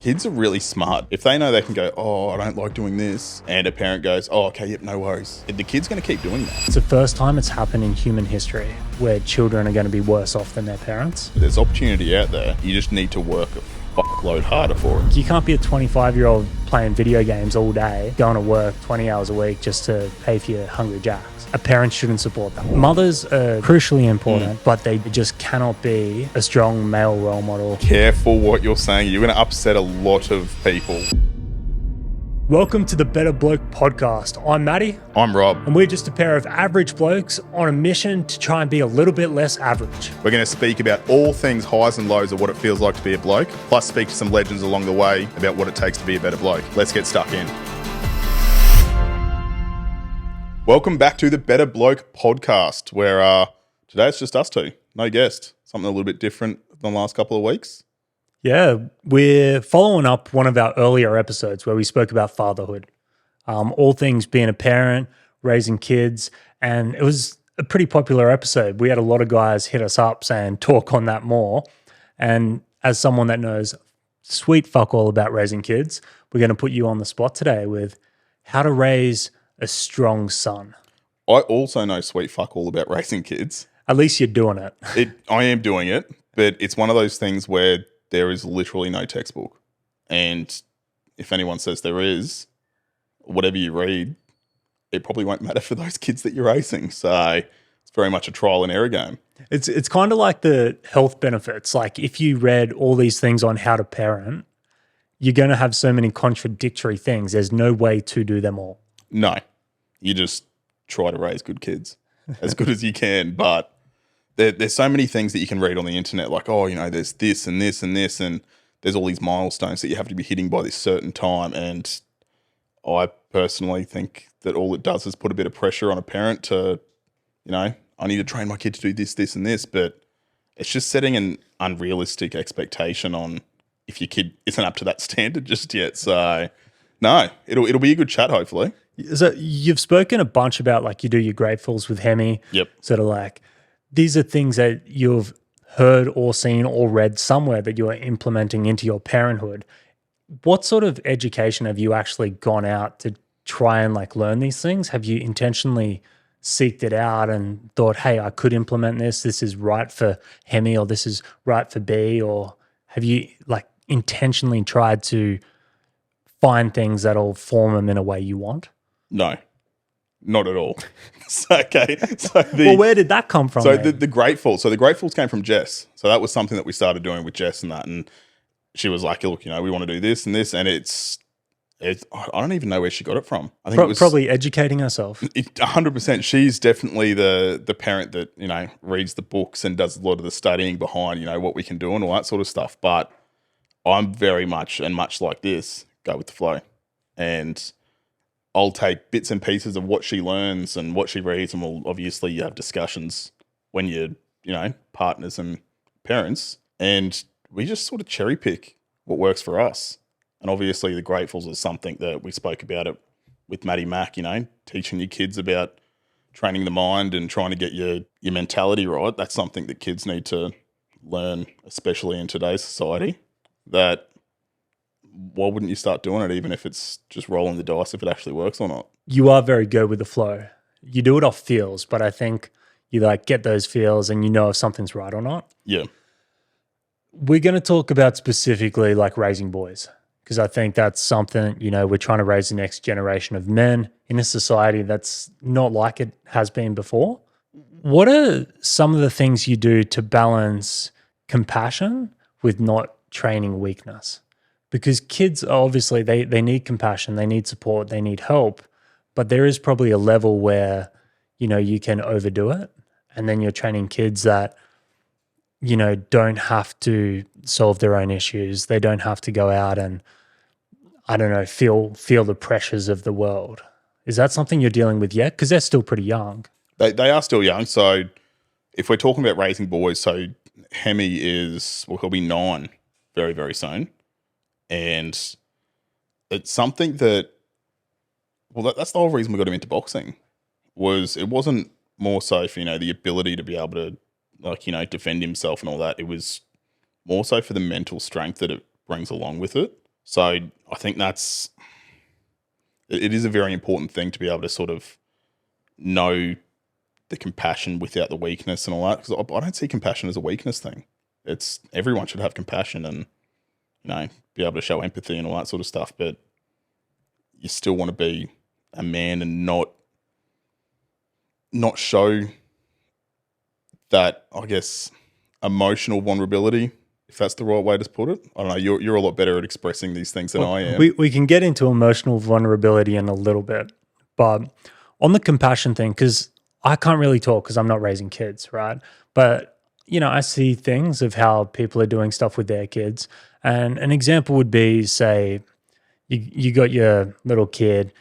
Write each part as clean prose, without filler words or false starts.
Kids are really smart. If they know they can go, oh, I don't like doing this, and a parent goes, oh, okay, yep, no worries, the kid's going to keep doing that. It's the first time it's happened in human history where children are going to be worse off than their parents. There's opportunity out there. You just need to work a fuckload harder for it. You can't be a 25-year-old playing video games all day, going to work 20 hours a week just to pay for your Hungry Jacks. A parent shouldn't support that. Mothers are crucially important, but they just cannot be a strong male role model. Careful what you're saying. You're going to upset a lot of people. Welcome to the Better Bloke Podcast. I'm Matty. I'm Rob. And we're just a pair of average blokes on a mission to try and be a little bit less average. We're going to speak about all things highs and lows of what it feels like to be a bloke, plus speak to some legends along the way about what it takes to be a better bloke. Let's get stuck in. Welcome back to the Better Bloke Podcast, where today it's just us two, no guest. Something a little bit different than the last couple of weeks. Yeah, we're following up one of our earlier episodes where we spoke about fatherhood, all things being a parent, raising kids, and it was a pretty popular episode. We had a lot of guys hit us up saying, talk on that more. And as someone that knows sweet fuck all about raising kids, we're going to put you on the spot today with how to raise a strong son. I also know sweet fuck all about raising kids. At least you're doing it. I am doing it, but it's one of those things where there is literally no textbook. And if anyone says there is, whatever you read, it probably won't matter for those kids that you're raising. So it's very much a trial and error game. It's kind of like the health benefits. Like if you read all these things on how to parent, you're going to have so many contradictory things. There's no way to do them all. No, you just try to raise good kids as good as you can. But there's so many things that you can read on the internet, like, oh, you know, there's this and this and this, and there's all these milestones that you have to be hitting by this certain time. And I personally think that all it does is put a bit of pressure on a parent to, you know, I need to train my kid to do this, this, and this. But it's just setting an unrealistic expectation on if your kid isn't up to that standard just yet. So no, it'll be a good chat, hopefully. So you've spoken a bunch about like you do your gratefuls with Hemi. Yep. Sort of like these are things that you've heard or seen or read somewhere that you're implementing into your parenthood. What sort of education have you actually gone out to try and like learn these things? Have you intentionally seeked it out and thought, hey, I could implement this. This is right for Hemi or this is right for B? Or have you like intentionally tried to find things that'll form them in a way you want? No, not at all. Well, where did that come from? So the Gratefuls. So the Gratefuls came from Jess. So that was something that we started doing with Jess and that. And she was like, look, you know, we want to do this and this. And it's I don't even know where she got it from. I think it was probably educating herself. 100%. She's definitely the parent that, you know, reads the books and does a lot of the studying behind, you know, what we can do and all that sort of stuff. But I'm very much, and much like this, go with the flow. And I'll take bits and pieces of what she learns and what she reads, and we'll obviously you have discussions when you're, you know, partners and parents, and we just sort of cherry pick what works for us. And obviously the Gratefuls is something that we spoke about it with Matty Mac, you know, teaching your kids about training the mind and trying to get your mentality right. That's something that kids need to learn, especially in today's society. That why wouldn't you start doing it, even if it's just rolling the dice, if it actually works or not? You are very good with the flow. You do it off feels, but I think you like get those feels and you know if something's right or not. Yeah. We're going to talk about specifically like raising boys, because I think that's something, you know, we're trying to raise the next generation of men in a society that's not like it has been before. What are some of the things you do to balance compassion with not training weakness? Because kids, obviously, they need compassion, they need support, they need help, but there is probably a level where, you know, you can overdo it, and then you're training kids that, you know, don't have to solve their own issues. They don't have to go out and, I don't know, feel the pressures of the world. Is that something you're dealing with yet? Because they're still pretty young. They are still young. So if we're talking about raising boys, so Hemi he'll be 9 very, very soon. And it's something that, well, that's the whole reason we got him into boxing. It wasn't more so for, you know, the ability to be able to, like, you know, defend himself and all that. It was more so for the mental strength that it brings along with it. So I think it is a very important thing to be able to sort of know the compassion without the weakness and all that. Because I don't see compassion as a weakness thing. It's everyone should have compassion and be able to show empathy and all that sort of stuff. But you still want to be a man and not show that, I guess, emotional vulnerability, if that's the right way to put it. I don't know. You're a lot better at expressing these things than I am. We can get into emotional vulnerability in a little bit, but on the compassion thing, because I can't really talk because I'm not raising kids, right? But I see things of how people are doing stuff with their kids, and an example would be, say, you got your little kid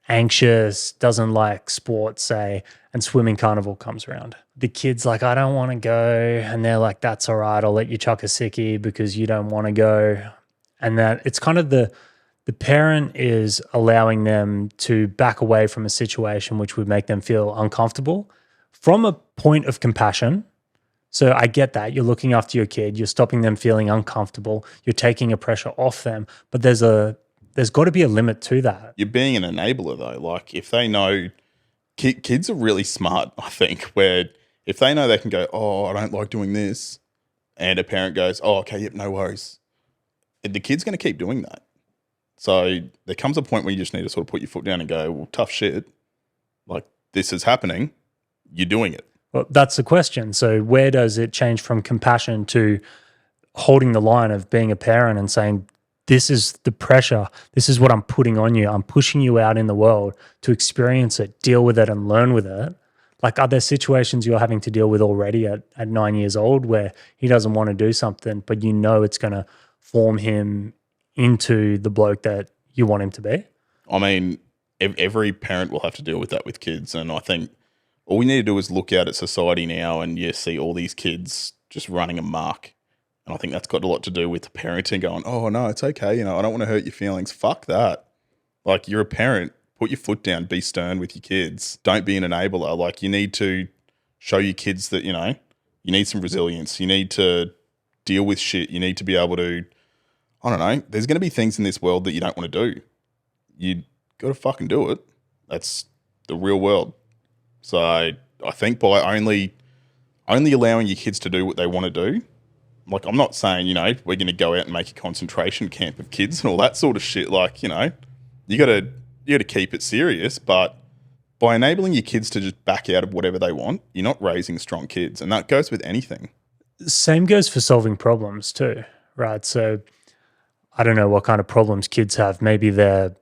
anxious, doesn't like sports, say, and swimming carnival comes around. The kid's like, I don't want to go. And they're like, that's all right. I'll let you chuck a sickie because you don't want to go. And that it's kind of the parent is allowing them to back away from a situation which would make them feel uncomfortable from a point of compassion. So I get that. You're looking after your kid. You're stopping them feeling uncomfortable. You're taking a pressure off them. But there's got to be a limit to that. You're being an enabler, though. Like, if they know, kids are really smart, I think, where if they know they can go, oh, I don't like doing this, and a parent goes, oh, okay, yep, no worries, the kid's going to keep doing that. So there comes a point where you just need to sort of put your foot down and go, well, tough shit. Like, this is happening. You're doing it. Well, that's the question. So where does it change from compassion to holding the line of being a parent and saying, this is the pressure. This is what I'm putting on you. I'm pushing you out in the world to experience it, deal with it, and learn with it. Like, are there situations you're having to deal with already at 9 years old where he doesn't want to do something, but it's going to form him into the bloke that you want him to be? I mean, every parent will have to deal with that with kids. And I think all we need to do is look out at society now and see all these kids just running amok. And I think that's got a lot to do with the parenting going, oh, no, it's okay. I don't want to hurt your feelings. Fuck that. Like, you're a parent. Put your foot down. Be stern with your kids. Don't be an enabler. Like, you need to show your kids that, you need some resilience. You need to deal with shit. You need to be able to, I don't know, there's going to be things in this world that you don't want to do. You got to fucking do it. That's the real world. So I think by only allowing your kids to do what they want to do, like, I'm not saying, we're going to go out and make a concentration camp of kids and all that sort of shit. Like, you got to keep it serious, but by enabling your kids to just back out of whatever they want, you're not raising strong kids, and that goes with anything. Same goes for solving problems too, right? So I don't know what kind of problems kids have. Maybe they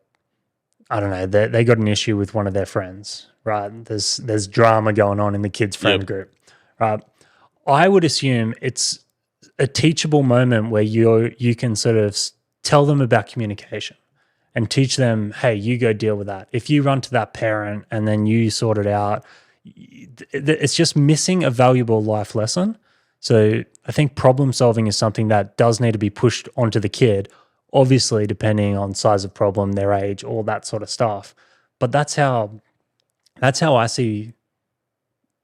got an issue with one of their friends, right? There's drama going on in the kids' friend group, right? I would assume it's a teachable moment where you can sort of tell them about communication and teach them, hey, you go deal with that. If you run to that parent and then you sort it out, it's just missing a valuable life lesson. So I think problem solving is something that does need to be pushed onto the kid, obviously depending on size of problem, their age, all that sort of stuff. But that's how I see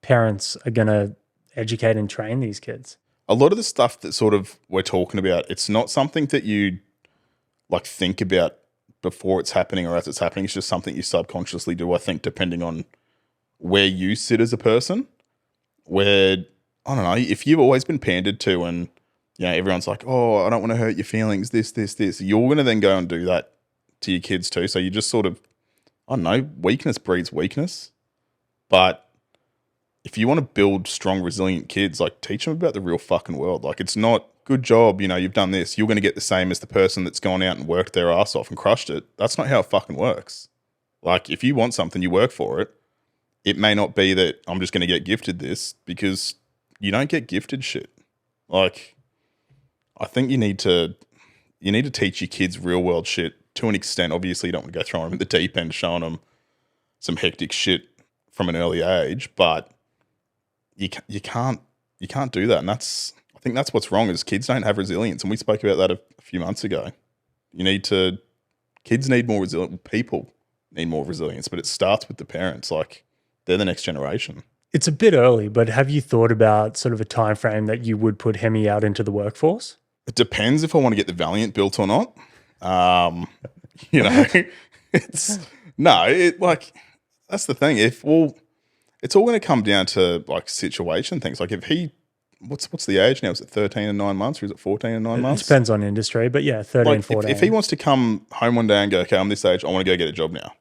parents are going to educate and train these kids. A lot of the stuff that sort of we're talking about, it's not something that you like think about before it's happening or as it's happening. It's just something you subconsciously do, I think, depending on where you sit as a person. Where, I don't know, if you've always been pandered to and, everyone's like, oh, I don't want to hurt your feelings, this, you're going to then go and do that to your kids too. So you just sort of, I don't know, weakness breeds weakness. But if you want to build strong, resilient kids, like, teach them about the real fucking world. Like, it's not, good job, you've done this, you're going to get the same as the person that's gone out and worked their ass off and crushed it. That's not how it fucking works. Like, if you want something, you work for it. It may not be that I'm just going to get gifted this, because you don't get gifted shit. Like, I think you need to teach your kids real world shit to an extent. Obviously, you don't want to go throwing them in the deep end, showing them some hectic shit from an early age, but you can't do that. And I think that's what's wrong, is kids don't have resilience. And we spoke about that a few months ago. Kids need more resilience. People need more resilience, but it starts with the parents. Like, they're the next generation. It's a bit early, but have you thought about sort of a time frame that you would put Hemi out into the workforce? It depends if I want to get the Valiant built or not. You know, it's no, it like that's the thing. It's all going to come down to like situation things. Like if he, what's the age now? Is it 13 and 9 months or is it 14 and 9 months? It depends on industry, but yeah, 13, Like 14. if he wants to come home one day and go, okay, I'm this age, I want to go get a job now.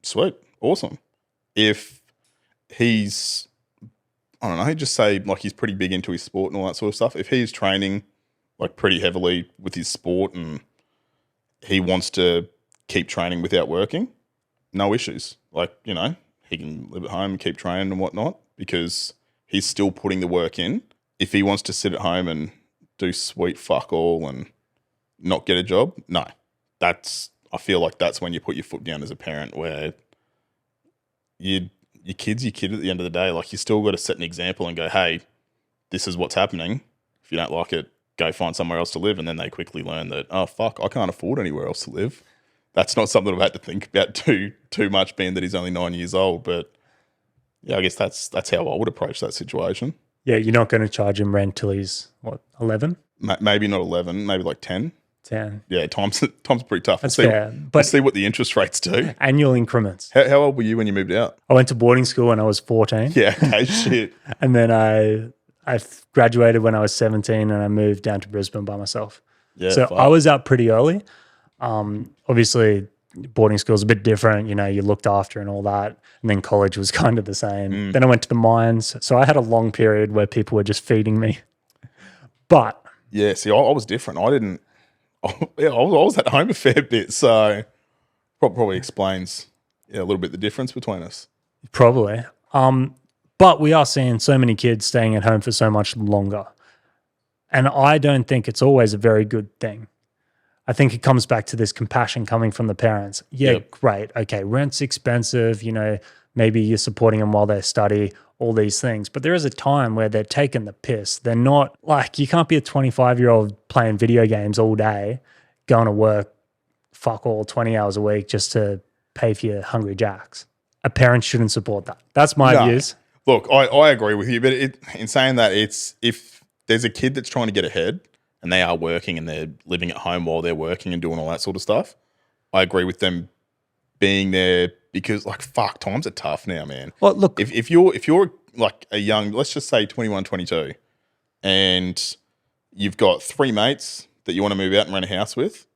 Sweet, awesome. If he's, I don't know, just say like he's pretty big into his sport and all that sort of stuff. If he's training like pretty heavily with his sport and he wants to keep training without working, no issues. Like, you know, he can live at home and keep training and whatnot because he's still putting the work in. If he wants to sit at home and do sweet fuck all and not get a job, no. I feel like that's when you put your foot down as a parent where your kid's your kid at the end of the day. Like you still got to set an example and go, hey, this is what's happening. If you don't like it, go find somewhere else to live. And then they quickly learn that, oh, fuck, I can't afford anywhere else to live. That's not something I've had to think about too much, being that he's only 9 years old. But yeah, I guess that's how I would approach that situation. Yeah, you're not going to charge him rent till he's, 11? Maybe not 11, maybe like 10. 10. Yeah, time's pretty tough. That's fair. But we'll see what the interest rates do. Annual increments. How old were you when you moved out? I went to boarding school when I was 14. Yeah, okay, shit. And then I graduated when I was 17 and I moved down to Brisbane by myself. Yeah, so fuck. I was out pretty early. Obviously, boarding school is a bit different. You know, you looked after and all that. And then college was kind of the same. Then I went to the mines. So I had a long period where people were just feeding me. But yeah, see, I was different. I didn't. I was at home a fair bit, so probably explains a little bit the difference between us. probably. But we are seeing so many kids staying at home for so much longer. And I don't think it's always a very good thing. I think it comes back to this compassion coming from the parents. Yeah, Yep. great. Okay, rent's expensive. You know, maybe you're supporting them while they study, all these things. But there is a time where they're taking the piss. They're not like, you can't be a 25-year-old playing video games all day, going to work, fuck all, 20 hours a week just to pay for your Hungry Jacks. A parent shouldn't support that. That's my views. Look, I agree with you, but in saying that, it's if there's a kid that's trying to get ahead and they are working and they're living at home while they're working and doing all that sort of stuff, I agree with them being there because, like, fuck, times are tough now, man. Well, look, If you're like a young, let's just say 21, 22, and you've got 3 mates that you want to move out and rent a house with,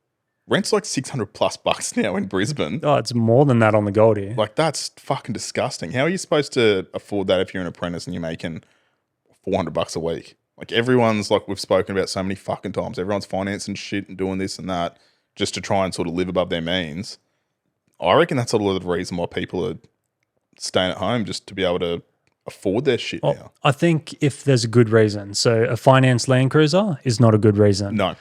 rent's like $600+ now in Brisbane. oh, it's more than that on the Goldie. Like, that's fucking disgusting. How are you supposed to afford that if you're an apprentice and you're making $400 a week? Like, everyone's, like we've spoken about so many fucking times, everyone's financing shit and doing this and that just to try and sort of live above their means. I reckon that's a lot of the reason why people are staying at home, just to be able to afford their shit now. I think if there's a good reason. So a finance Land Cruiser is not a good reason. No.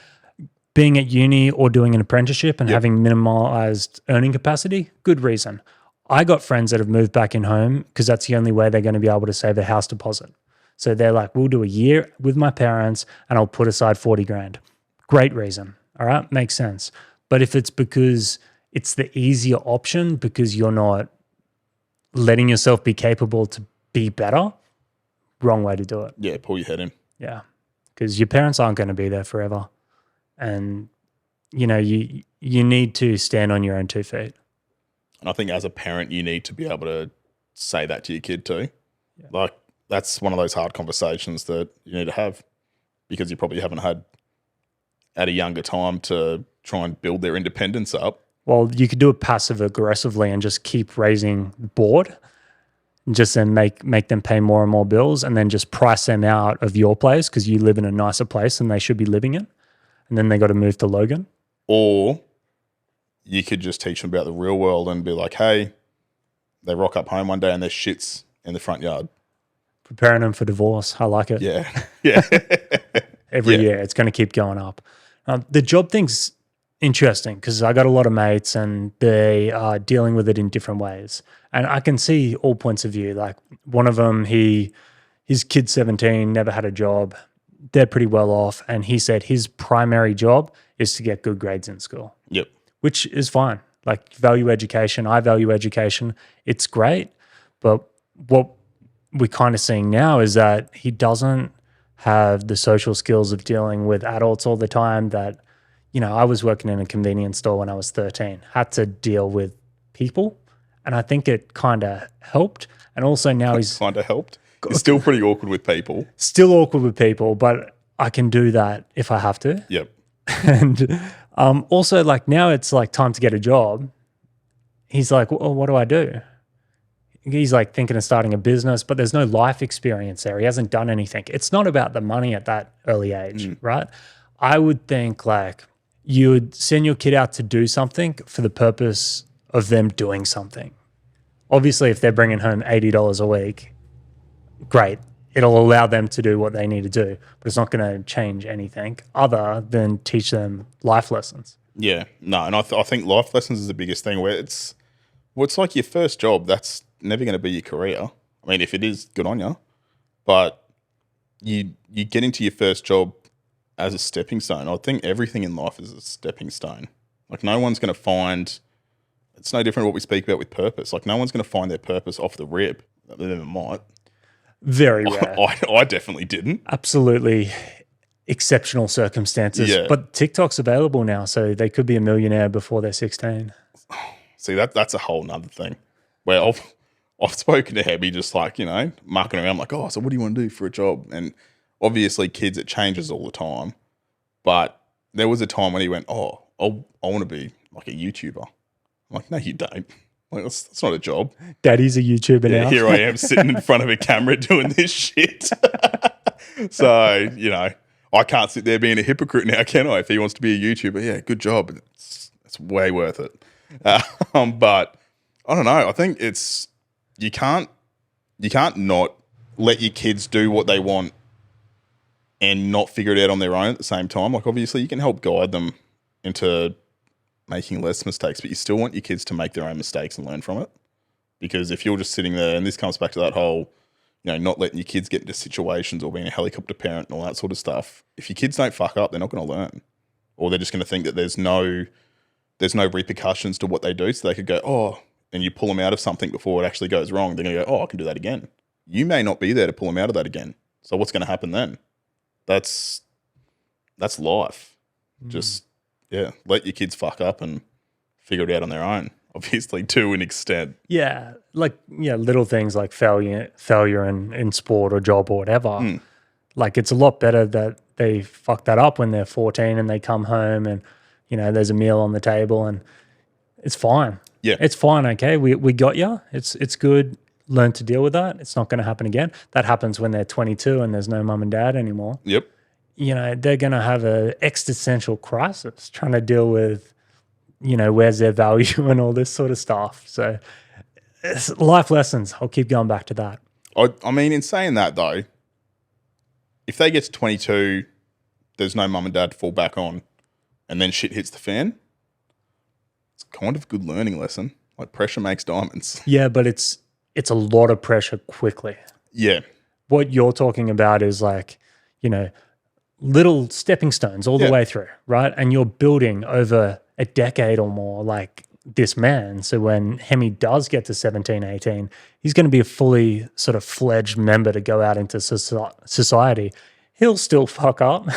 Being at uni or doing an apprenticeship and having minimalized earning capacity, good reason. I got friends that have moved back in home because that's the only way they're going to be able to save their house deposit. So they're like, we'll do a year with my parents and I'll put aside 40 grand. Great reason. All right. Makes sense. But if it's because it's the easier option because you're not letting yourself be capable to be better, wrong way to do it. Yeah, pull your head in. Yeah. Because your parents aren't going to be there forever. And, you know, you need to stand on your own 2 feet. And I think as a parent, you need to be able to say that to your kid too. Yeah. Like, that's one of those hard conversations that you need to have because you probably haven't had at a younger time to try and build their independence up. Well, you could do it passive aggressively and just keep raising board and just then make them pay more and more bills and then just price them out of your place because you live in a nicer place than they should be living in. And then they got to move to Logan. Or you could just teach them about the real world and be like, hey, they rock up home one day and there's shits in the front yard. Preparing them for divorce. I like it. Yeah. Yeah. Every year it's going to keep going up. The job thing's interesting because I got a lot of mates and they are dealing with it in different ways. And I can see all points of view. Like one of them, his kid's 17, never had a job. They're pretty well off. And he said his primary job is to get good grades in school. Yep. Which is fine. Like value education. I value education. It's great. But what we're kind of seeing now is that he doesn't have the social skills of dealing with adults all the time that, I was working in a convenience store when I was 13, had to deal with people. And I think it kind of helped. And also now he's Kind of helped. You're still pretty awkward with people. still awkward with people, but I can do that if I have to. Yep. And also, like, now it's like time to get a job. He's like, well, what do I do? He's like thinking of starting a business, but there's no life experience there. He hasn't done anything. It's not about the money at that early age, right? I would think like you would send your kid out to do something for the purpose of them doing something. Obviously, if they're bringing home $80 a week, great. It'll allow them to do what they need to do, but it's not going to change anything other than teach them life lessons. Yeah. No, and I think life lessons is the biggest thing where it's like your first job. That's never going to be your career. I mean, if it is, good on you. But you get into your first job as a stepping stone. I think everything in life is a stepping stone. Like no one's going to find, it's no different to what we speak about with purpose. Like no one's going to find their purpose off the rip. They never might. Very rare. I definitely didn't. Absolutely exceptional circumstances. Yeah. But TikTok's available now, so they could be a millionaire before they're 16. See, that's a whole nother thing. Where I've spoken to Hebby just like, mucking around like, oh, so what do you want to do for a job? And obviously kids, it changes all the time. But there was a time when he went, oh, I want to be like a YouTuber. I'm like, no, you don't. Like, that's not a job. Daddy's a YouTuber now. Here I am sitting in front of a camera doing this shit. So, I can't sit there being a hypocrite now, can I? If he wants to be a YouTuber, yeah, good job. It's way worth it. But I don't know. I think you can't not let your kids do what they want and not figure it out on their own at the same time. Like obviously you can help guide them into making less mistakes, but you still want your kids to make their own mistakes and learn from it. Because if you're just sitting there, and this comes back to that whole, not letting your kids get into situations or being a helicopter parent and all that sort of stuff. If your kids don't fuck up, they're not going to learn. Or they're just going to think that there's no repercussions to what they do. So they could go, oh, and you pull them out of something before it actually goes wrong. They're going to go, oh, I can do that again. You may not be there to pull them out of that again. So what's going to happen then? That's life. Just, let your kids fuck up and figure it out on their own. Obviously, to an extent. Yeah, little things like failure in sport or job or whatever. Like it's a lot better that they fuck that up when they're 14 and they come home and, there's a meal on the table and it's fine. Yeah. It's fine, okay? We got you. It's good. Learn to deal with that. It's not going to happen again. That happens when they're 22 and there's no mum and dad anymore. Yep. They're going to have an existential crisis trying to deal with, where's their value and all this sort of stuff. So it's life lessons. I'll keep going back to that. I mean, in saying that though, if they get to 22, there's no mum and dad to fall back on, and then shit hits the fan, it's kind of a good learning lesson. Like pressure makes diamonds. Yeah, but it's a lot of pressure quickly. Yeah. What you're talking about is like, little stepping stones all the way through, right? And you're building over a decade or more like this man. So when Hemi does get to 17, 18, he's going to be a fully sort of fledged member to go out into society. He'll still fuck up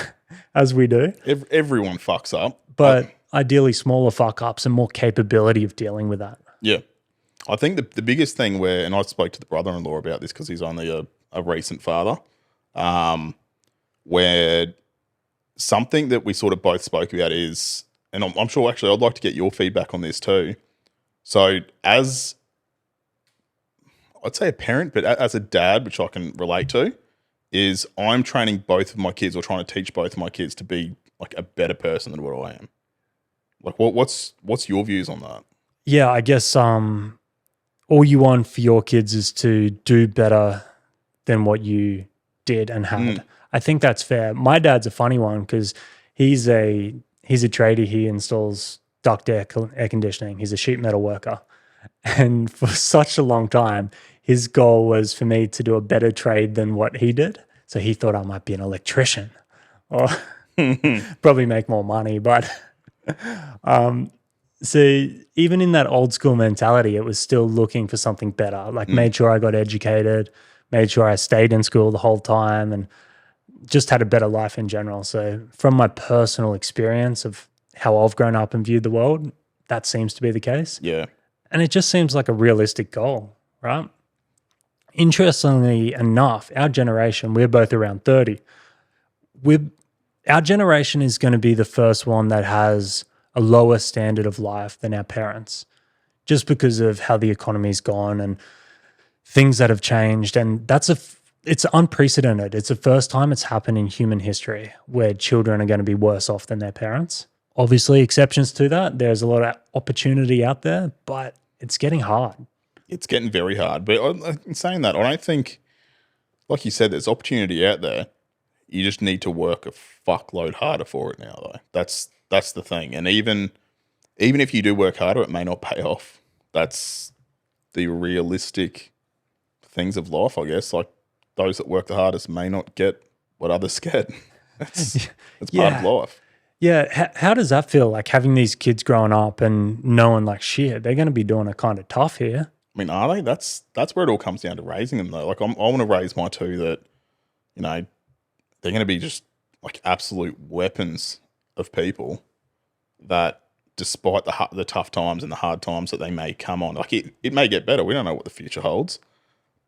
as we do. Everyone fucks up. But ideally smaller fuck ups and more capability of dealing with that. Yeah. I think the biggest thing and I spoke to the brother-in-law about this because he's only a recent father, where something that we sort of both spoke about is, and I'm sure actually I'd like to get your feedback on this too. So as, I'd say a parent, but as a dad, which I can relate to, is I'm training both of my kids or trying to teach both of my kids to be like a better person than what I am. Like what's your views on that? Yeah, I guess all you want for your kids is to do better than what you did and had. I think that's fair. My dad's a funny one because he's a tradie. He installs duct air conditioning. He's a sheet metal worker. And for such a long time, his goal was for me to do a better trade than what he did. So he thought I might be an electrician or probably make more money. But so even in that old school mentality, it was still looking for something better. Like made sure I got educated, made sure I stayed in school the whole time and just had a better life in general. So from my personal experience of how I've grown up and viewed the world, that seems to be the case. Yeah. And it just seems like a realistic goal, right? Interestingly enough, our generation, we're both around 30. Our generation is going to be the first one that has a lower standard of life than our parents, just because of how the economy's gone and things that have changed. And it's unprecedented. It's the first time it's happened in human history where children are going to be worse off than their parents. Obviously, exceptions to that. There's a lot of opportunity out there, but it's getting hard. It's getting very hard. But in saying that, I don't think, like you said, there's opportunity out there. You just need to work a fuckload harder for it now, though. That's the thing. And even if you do work harder, it may not pay off. That's the realistic things of life, I guess. Like, those that work the hardest may not get what others get. That's part of life. Yeah. How does that feel, like having these kids growing up and knowing like, shit, they're going to be doing it kind of tough here? I mean, are they? That's where it all comes down to raising them, though. Like, I want to raise my two that, you know, they're going to be just like absolute weapons of people that, despite the tough times and the hard times that they may come on, like it may get better. We don't know what the future holds,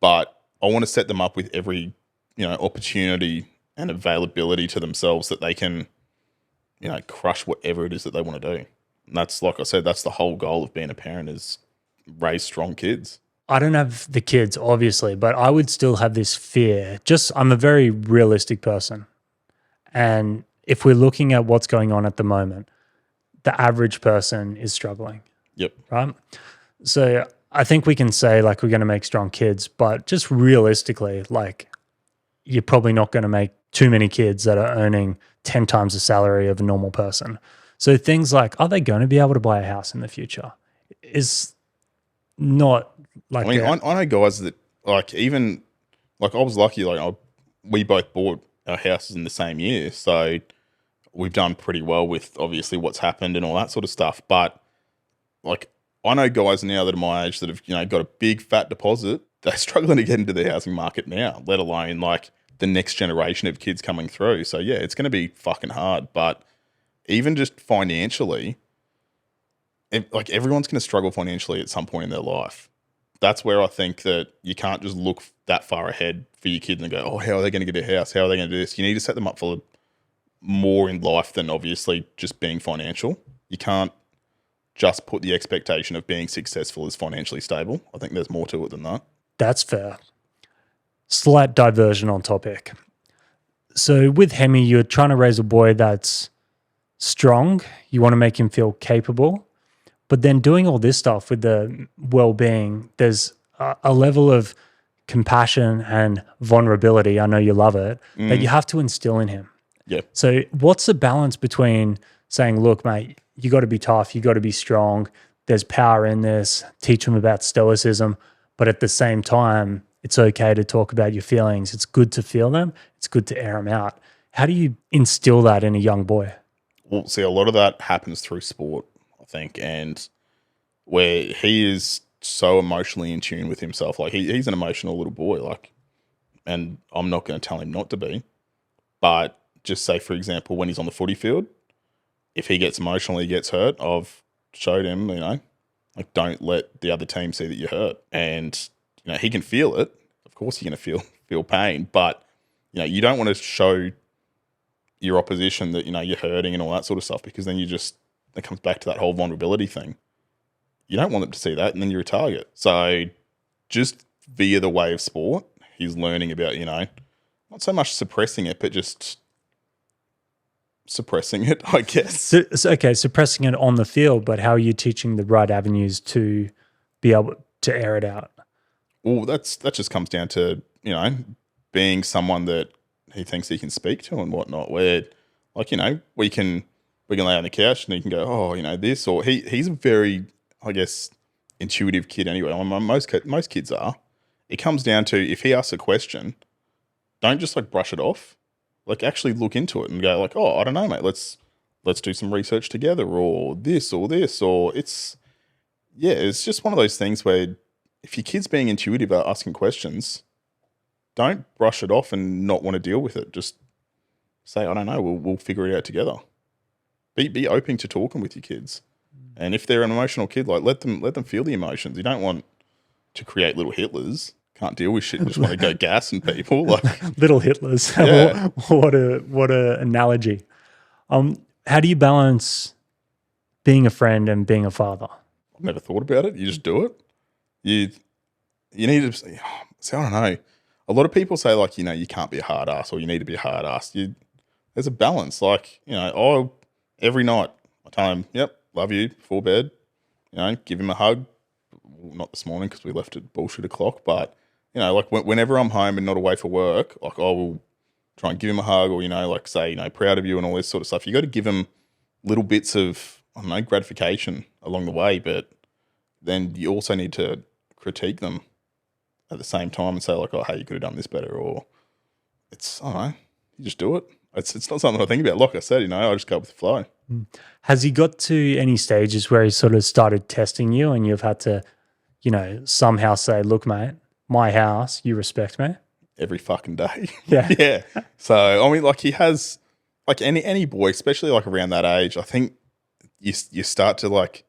but I want to set them up with every, opportunity and availability to themselves that they can, crush whatever it is that they want to do. And that's, like I said, that's the whole goal of being a parent, is raise strong kids. I don't have the kids, obviously, but I would still have this fear. I'm a very realistic person. And if we're looking at what's going on at the moment, the average person is struggling. Yep. Right? So I think we can say like we're going to make strong kids, but just realistically, like you're probably not going to make too many kids that are earning 10 times the salary of a normal person. So things like, are they going to be able to buy a house in the future? Is not like. I mean, I know guys that even I was lucky. We both bought our houses in the same year, so we've done pretty well with obviously what's happened and all that sort of stuff. But I know guys now that are my age that have got a big fat deposit. They're struggling to get into the housing market now, let alone the next generation of kids coming through. So yeah, it's going to be fucking hard. But even just financially, everyone's going to struggle financially at some point in their life. That's where I think that you can't just look that far ahead for your kids and go, oh, how are they going to get a house? How are they going to do this? You need to set them up for more in life than obviously just being financial. You can't just put the expectation of being successful as financially stable. I think there's more to it than that. That's fair. Slight diversion on topic. So with Hemi, you're trying to raise a boy that's strong. You want to make him feel capable. But then doing all this stuff with the well-being, there's a level of compassion and vulnerability, I know you love it, that you have to instill in him. Yeah. So what's the balance between saying, look, mate, you got to be tough, you got to be strong, there's power in this, teach him about stoicism, but at the same time, it's okay to talk about your feelings. It's good to feel them. It's good to air them out. How do you instill that in a young boy? Well, see, a lot of that happens through sport, I think, and where he is so emotionally in tune with himself. Like he's an emotional little boy, and I'm not going to tell him not to be, but just say, for example, when he's on the footy field, if he gets emotional, he gets hurt, I've showed him, don't let the other team see that you're hurt. And, he can feel it. Of course you're going to feel pain, but, you don't want to show your opposition that, you're hurting and all that sort of stuff, because then it comes back to that whole vulnerability thing. You don't want them to see that, and then you're a target. So just via the way of sport, he's learning about, not so much suppressing it, but just suppressing it, I guess. Okay, suppressing it on the field, but how are you teaching the right avenues to be able to air it out? Well, that just comes down to, being someone that he thinks he can speak to and whatnot, where, we can lay on the couch and he can go, oh, this, or he's a very, I guess, intuitive kid anyway. Most kids are. It comes down to, if he asks a question, don't just brush it off. Actually look into it and go oh, I don't know, mate. Let's do some research together, or this, or it's just one of those things where if your kid's being intuitive about asking questions, don't brush it off and not want to deal with it. Just say, I don't know, we'll figure it out together. Be open to talking with your kids. And if they're an emotional kid, like let them feel the emotions. You don't want to create little Hitlers. Can't deal with shit and just want to go gassing people. Like Little Hitlers. Yeah. what a analogy. How do you balance being a friend and being a father? I've never thought about it. You just do it. You need to say, I don't know. A lot of people say like, you can't be a hard ass or you need to be a hard ass. There's a balance. Like, every night I tell him, yep, love you before bed. Give him a hug. Well, not this morning because we left at bullshit o'clock, but like whenever I'm home and not away for work, like I will try and give him a hug or, like say, proud of you and all this sort of stuff. You got to give him little bits of, I don't know, gratification along the way, but then you also need to critique them at the same time and say like, oh, hey, you could have done this better, or I don't know, you just do it. It's not something I think about. Like I said, I just go with the flow. Has he got to any stages where he sort of started testing you and you've had to, somehow say, look, mate, my house, you respect me? Every fucking day. Yeah. Yeah. So, I mean, like he has, like any boy, especially like around that age, I think you start to like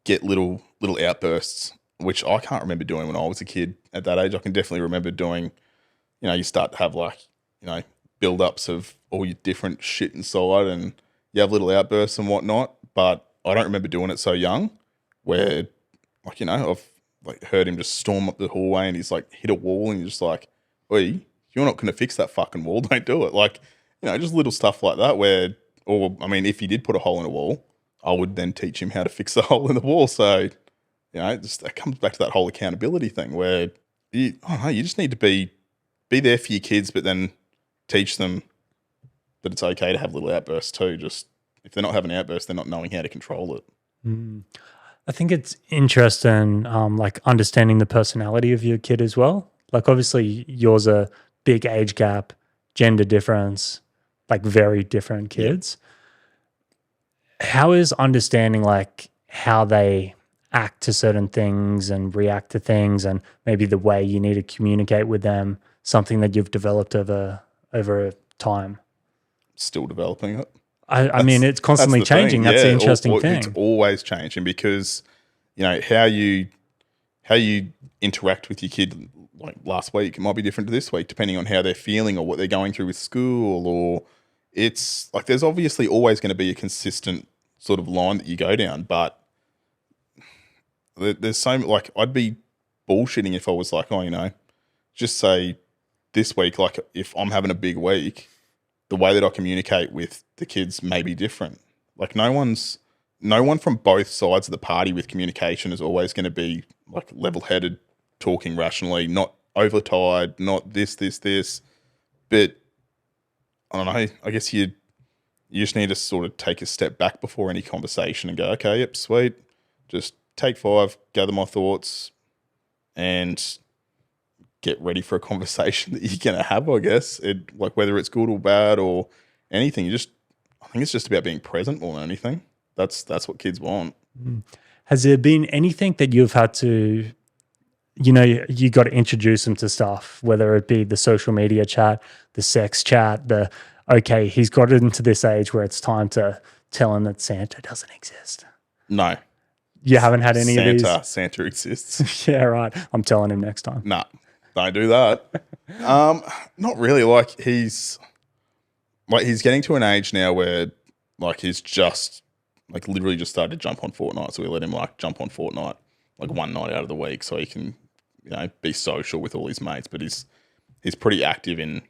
get little outbursts, which I can't remember doing when I was a kid at that age. I can definitely remember doing, you start to have like, build-ups of all your different shit inside and you have little outbursts and whatnot, but I don't remember doing it so young where, like, I've like heard him just storm up the hallway and he's like hit a wall and you're just like, oi, you're not going to fix that fucking wall, don't do it. Like, just little stuff like that where, or, I mean, if he did put a hole in a wall, I would then teach him how to fix the hole in the wall. So, just that comes back to that whole accountability thing where you just need to be there for your kids, but then teach them that it's okay to have little outbursts too. Just if they're not having outbursts, they're not knowing how to control it. I think it's interesting, like understanding the personality of your kid as well. Like obviously yours a big age gap, gender difference, like very different kids. Yep. How is understanding like how they act to certain things and react to things and maybe the way you need to communicate with them something that you've developed over time? Still developing it. I mean, it's constantly changing. That's the interesting thing. It's always changing because, how you interact with your kid like last week, it might be different to this week depending on how they're feeling or what they're going through with school, or it's like there's obviously always going to be a consistent sort of line that you go down, but there's so like I'd be bullshitting if I was like, just say this week, like if I'm having a big week, the way that I communicate with the kids may be different. Like no one from both sides of the party with communication is always going to be like level-headed, talking rationally, not overtired, not this. But I don't know, I guess you just need to sort of take a step back before any conversation and go, okay, yep, sweet. Just take 5, gather my thoughts and get ready for a conversation that you're going to have, I guess. Like whether it's good or bad or anything, I think it's just about being present more than anything. That's what kids want. Has there been anything that you've had to, you got to introduce them to stuff, whether it be the social media chat, the sex chat, okay, he's got into this age where it's time to tell him that Santa doesn't exist? No. You haven't had any of these? Santa exists. Yeah, right. I'm telling him next time. Nah, don't do that. Not really. Like he's getting to an age now where like he's just like literally just started to jump on Fortnite. So we let him like jump on Fortnite like one night out of the week so he can, be social with all his mates. But he's pretty active in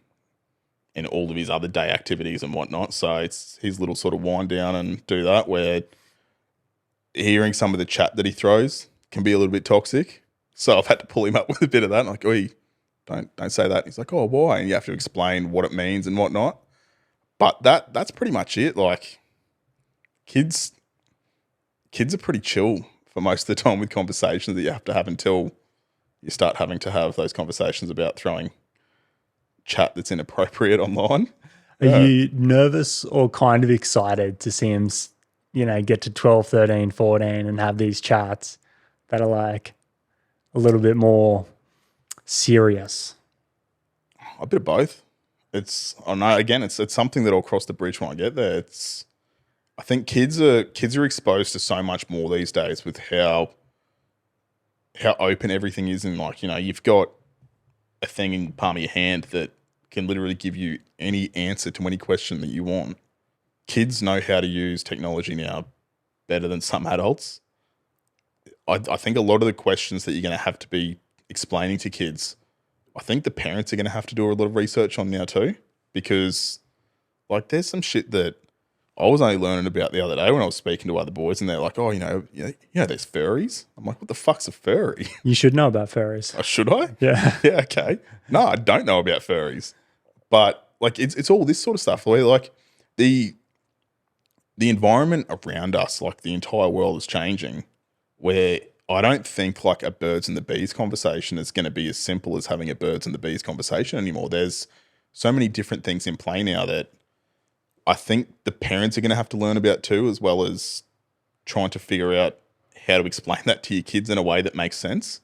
all of his other day activities and whatnot. So it's his little sort of wind down and do that, where hearing some of the chat that he throws can be a little bit toxic. So I've had to pull him up with a bit of that. Like, oi, don't say that. He's like, oh, why? And you have to explain what it means and whatnot. But that's pretty much it. Like kids are pretty chill for most of the time with conversations that you have to have until you start having to have those conversations about throwing chat that's inappropriate online. Are you nervous or kind of excited to see him, get to 12, 13, 14 and have these chats that are like a little bit more serious? A bit of both. I know, again, it's something that I'll cross the bridge when I get there. I think kids are exposed to so much more these days with how open everything is, and like, you've got a thing in the palm of your hand that can literally give you any answer to any question that you want. Kids know how to use technology now better than some adults. I think a lot of the questions that you're going to have to be explaining to kids, I think the parents are going to have to do a lot of research on now too, because like there's some shit that I was only learning about the other day when I was speaking to other boys, and they're like, "Oh, there's furries." I'm like, "What the fuck's a furry?" You should know about furries. Oh, should I? Yeah. Yeah. Okay. No, I don't know about furries, but like it's all this sort of stuff where like the environment around us, like the entire world is changing, where I don't think like a birds and the bees conversation is going to be as simple as having a birds and the bees conversation anymore. There's so many different things in play now that I think the parents are going to have to learn about too, as well as trying to figure out how to explain that to your kids in a way that makes sense.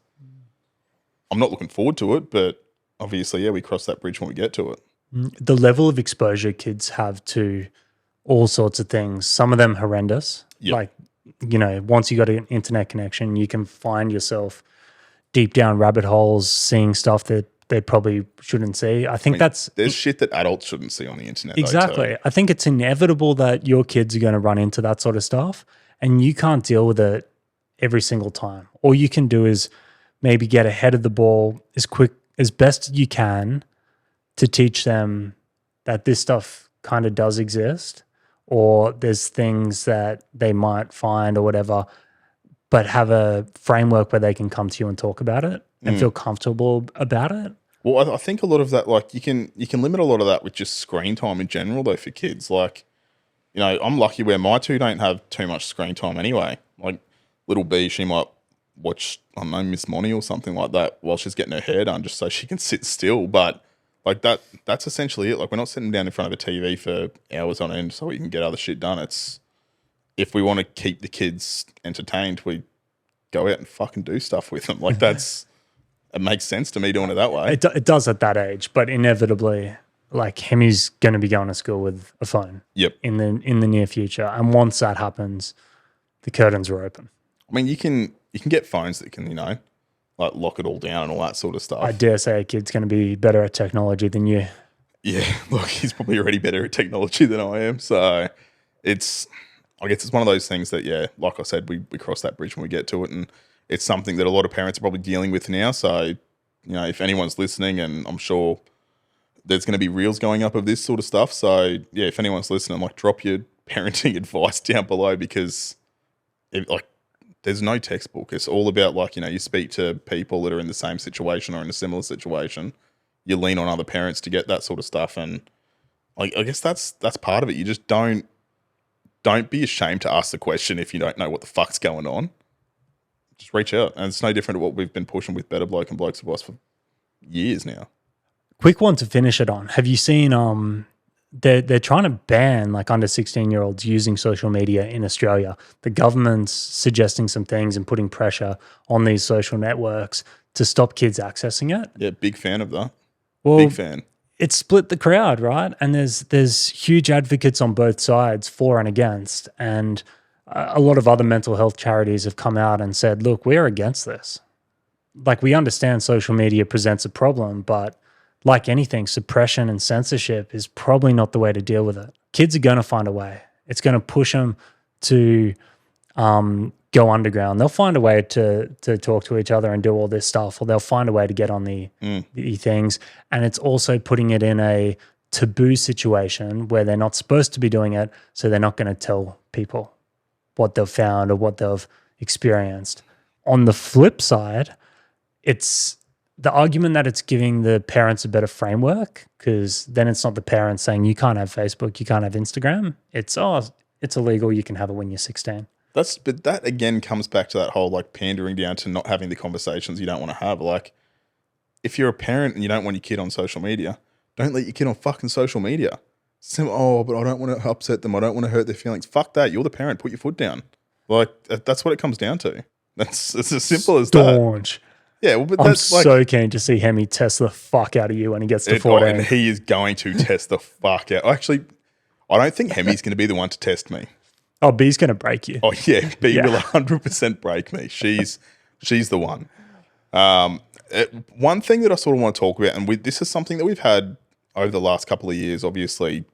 I'm not looking forward to it, but obviously, yeah, we cross that bridge when we get to it. The level of exposure kids have to all sorts of things, some of them horrendous. Yep. Like, once you got an internet connection, you can find yourself deep down rabbit holes, seeing stuff that they probably shouldn't see. I think there's shit that adults shouldn't see on the internet. Exactly. I think it's inevitable that your kids are going to run into that sort of stuff, and you can't deal with it every single time. All you can do is maybe get ahead of the ball as best you can to teach them that this stuff kind of does exist, or there's things that they might find or whatever, but have a framework where they can come to you and talk about it and feel comfortable about it. Well, I think a lot of that, like you can limit a lot of that with just screen time in general, though, for kids. Like, I'm lucky where my two don't have too much screen time anyway. Like, little B, she might watch, I don't know, Miss Monty or something like that while she's getting her hair done, just so she can sit still. But like that's essentially it. Like, we're not sitting down in front of a TV for hours on end so we can get other shit done. It's, if we want to keep the kids entertained, we go out and fucking do stuff with them. Like, it makes sense to me doing it that way. It does at that age, but inevitably, like, Hemi's going to be going to school with a phone. Yep. In the near future, and once that happens, the curtains are open. I mean, you can get phones that can, like lock it all down and all that sort of stuff. I dare say a kid's going to be better at technology than you. Yeah, look, he's probably already better at technology than I am. So I guess it's one of those things that, yeah, like I said, we cross that bridge when we get to it, and it's something that a lot of parents are probably dealing with now. So, if anyone's listening, and I'm sure there's going to be reels going up of this sort of stuff. So, yeah, if anyone's listening, like, drop your parenting advice down below, because there's no textbook. It's all about, like, you speak to people that are in the same situation or in a similar situation. You lean on other parents to get that sort of stuff. And like, I guess that's part of it. You just don't be ashamed to ask the question if you don't know what the fuck's going on. Just reach out. And it's no different to what we've been pushing with Better Bloke and Blokes Advice for years now. Quick one to finish it on. Have you seen they're trying to ban like under 16-year-olds using social media in Australia. The government's suggesting some things and putting pressure on these social networks to stop kids accessing it. Yeah, big fan of that. Well, big fan. It's split the crowd, right? And there's huge advocates on both sides, for and against. And a lot of other mental health charities have come out and said, look, we're against this. Like, we understand social media presents a problem, but like anything, suppression and censorship is probably not the way to deal with it. Kids are going to find a way. It's going to push them to go underground. They'll find a way to talk to each other and do all this stuff, or they'll find a way to get on the things. And it's also putting it in a taboo situation where they're not supposed to be doing it, so they're not going to tell people what they've found or what they've experienced. On the flip side, it's the argument that it's giving the parents a better framework, because then it's not the parents saying you can't have Facebook, you can't have Instagram. It's illegal, you can have it when you're 16. But that again comes back to that whole like pandering down to not having the conversations you don't want to have. Like, if you're a parent and you don't want your kid on social media, don't let your kid on fucking social media. But I don't want to upset them. I don't want to hurt their feelings. Fuck that. You're the parent. Put your foot down. Like, that's what it comes down to. It's as simple as Staunch. that. Yeah, well, but I'm that's like, so keen to see Hemi test the fuck out of you when he gets to and 14. he is going to test the fuck out. Actually, I don't think Hemi's going to be the one to test me. Oh, B's going to break you. Oh yeah, B Yeah. will 100% break me. She's the one. One thing that I sort of want to talk about, and this is something that we've had over the last couple of years. Obviously,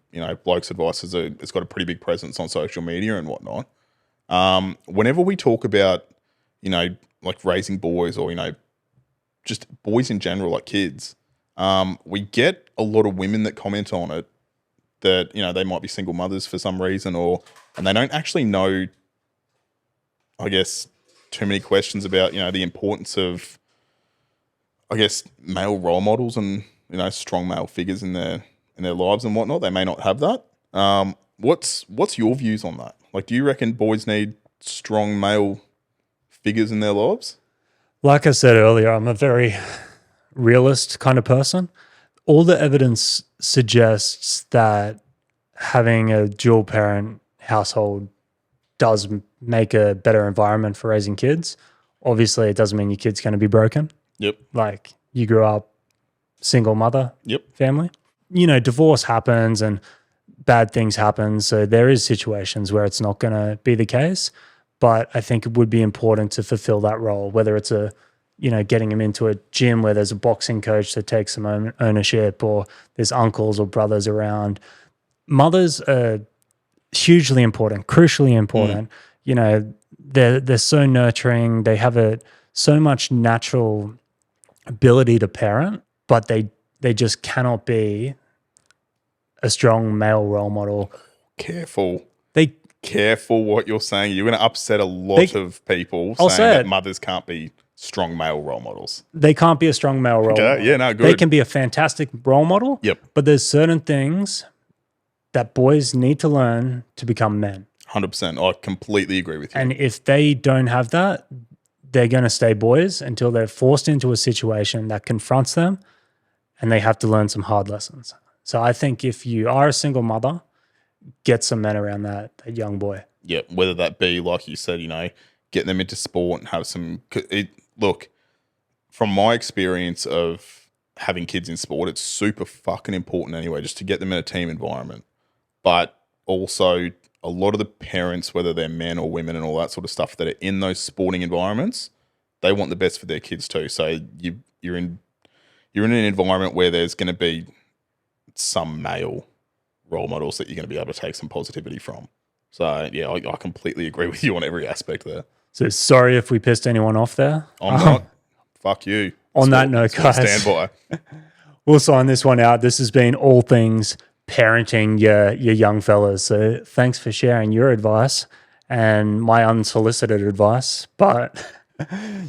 Blokes Advice it's got a pretty big presence on social media and whatnot. Whenever we talk about, like raising boys or, just boys in general, like kids, we get a lot of women that comment on it that, they might be single mothers for some reason and they don't actually know, I guess, too many questions about, the importance of, I guess, male role models and, strong male figures in their lives and whatnot. They may not have that. What's your views on that? Like, do you reckon boys need strong male figures in their lives? Like I said earlier, I'm a very realist kind of person. All the evidence suggests that having a dual parent household does make a better environment for raising kids. Obviously, it doesn't mean your kid's going to be broken. Yep. Like, you grew up single mother family. Divorce happens and bad things happen. So there is situations where it's not going to be the case. But I think it would be important to fulfill that role, whether it's getting him into a gym where there's a boxing coach that takes some ownership, or there's uncles or brothers around. Mothers are hugely important, crucially important. They're so nurturing. They have so much natural ability to parent, but they just cannot be a strong male role model. Careful what you're saying. You're going to upset a lot of people saying that mothers can't be strong male role models. They can't be a strong male role model. Yeah, no, good. They can be a fantastic role model. Yep. But there's certain things that boys need to learn to become men. 100%. I completely agree with you. And if they don't have that, they're going to stay boys until they're forced into a situation that confronts them and they have to learn some hard lessons. So I think if you are a single mother, get some men around that young boy. Yeah, whether that be, like you said, getting them into sport and have some... Look, from my experience of having kids in sport, it's super fucking important anyway, just to get them in a team environment. But also, a lot of the parents, whether they're men or women and all that sort of stuff, that are in those sporting environments, they want the best for their kids too. So you're in an environment where there's going to be some male role models that you're going to be able to take some positivity from. So yeah, I completely agree with you on every aspect there. So sorry if we pissed anyone off there. I'm not. Fuck you. On that note, guys, stand by. We'll sign this one out. This has been all things parenting your young fellas. So thanks for sharing your advice and my unsolicited advice. But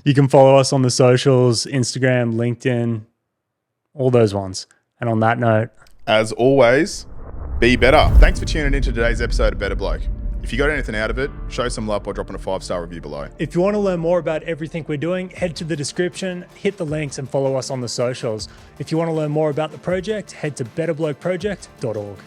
you can follow us on the socials, Instagram, LinkedIn, all those ones. And on that note, as always, be better. Thanks for tuning into today's episode of Better Bloke. If you got anything out of it, show some love by dropping a 5-star review below. If you want to learn more about everything we're doing, head to the description, hit the links and follow us on the socials. If you want to learn more about the project, head to betterblokeproject.org.